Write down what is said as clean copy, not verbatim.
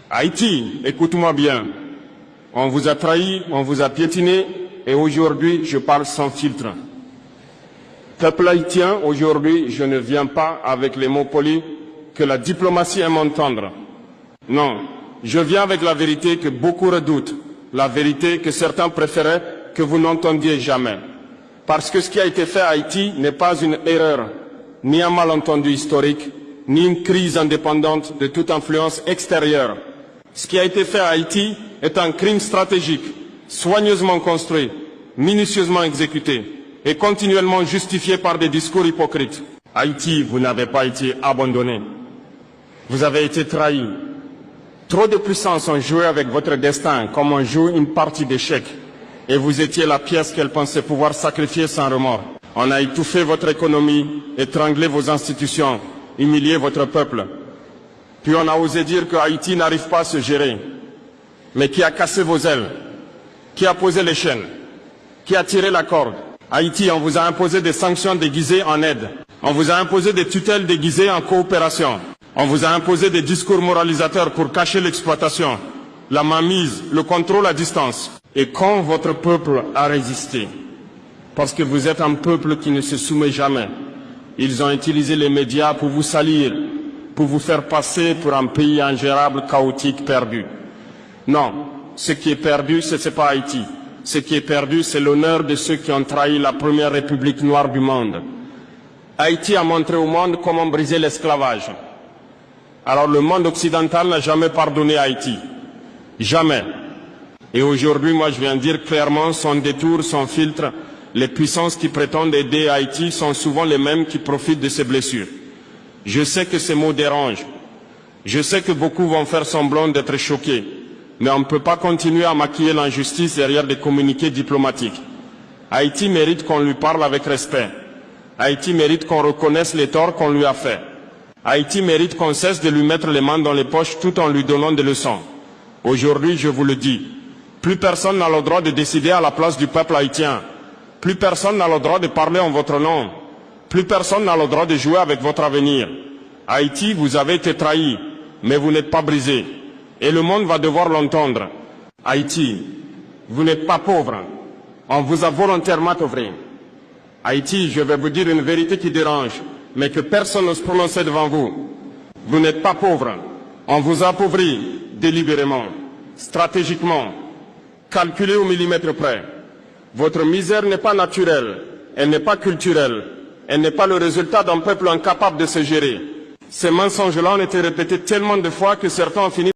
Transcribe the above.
Haïti, écoute-moi bien. On vous a trahi, on vous a piétiné, et aujourd'hui, je parle sans filtre. Peuple haïtien, aujourd'hui, je ne viens pas avec les mots polis que la diplomatie aime entendre. Non, je viens avec la vérité que beaucoup redoutent, la vérité que certains préféraient que vous n'entendiez jamais. Parce que ce qui a été fait à Haïti n'est pas une erreur, ni un malentendu historique, ni une crise indépendante de toute influence extérieure. Ce qui a été fait à Haïti est un crime stratégique, soigneusement construit, minutieusement exécuté et continuellement justifié par des discours hypocrites. Haïti, vous n'avez pas été abandonné. Vous avez été trahi. Trop de puissances ont joué avec votre destin comme on joue une partie d'échecs. Et vous étiez la pièce qu'elles pensaient pouvoir sacrifier sans remords. On a étouffé votre économie, étranglé vos institutions, humilié votre peuple. Puis on a osé dire que Haïti n'arrive pas à se gérer. Mais qui a cassé vos ailes? Qui a posé les chaînes? Qui a tiré la corde? Haïti, on vous a imposé des sanctions déguisées en aide. On vous a imposé des tutelles déguisées en coopération. On vous a imposé des discours moralisateurs pour cacher l'exploitation, la mainmise, le contrôle à distance. Et quand votre peuple a résisté, parce que vous êtes un peuple qui ne se soumet jamais, ils ont utilisé les médias pour vous salir, pour vous faire passer pour un pays ingérable, chaotique, perdu. Non, ce qui est perdu, ce n'est pas Haïti. Ce qui est perdu, c'est l'honneur de ceux qui ont trahi la première république noire du monde. Haïti a montré au monde comment briser l'esclavage. Alors le monde occidental n'a jamais pardonné Haïti. Jamais. Et aujourd'hui, moi je viens dire clairement, sans détour, sans filtre, les puissances qui prétendent aider Haïti sont souvent les mêmes qui profitent de ces blessures. Je sais que ces mots dérangent. Je sais que beaucoup vont faire semblant d'être choqués. Mais on ne peut pas continuer à maquiller l'injustice derrière des communiqués diplomatiques. Haïti mérite qu'on lui parle avec respect. Haïti mérite qu'on reconnaisse les torts qu'on lui a faits. Haïti mérite qu'on cesse de lui mettre les mains dans les poches tout en lui donnant des leçons. Aujourd'hui, je vous le dis, plus personne n'a le droit de décider à la place du peuple haïtien. Plus personne n'a le droit de parler en votre nom. Plus personne n'a le droit de jouer avec votre avenir. Haïti, vous avez été trahi, mais vous n'êtes pas brisé. Et le monde va devoir l'entendre. Haïti, vous n'êtes pas pauvre. On vous a volontairement œuvré. Haïti, je vais vous dire une vérité qui dérange, mais que personne n'ose prononcer devant vous. Vous n'êtes pas pauvre. On vous a appauvri délibérément, stratégiquement, calculé au millimètre près. Votre misère n'est pas naturelle, elle n'est pas culturelle, elle n'est pas le résultat d'un peuple incapable de se gérer. Ces mensonges-là ont été répétés tellement de fois que certains ont fini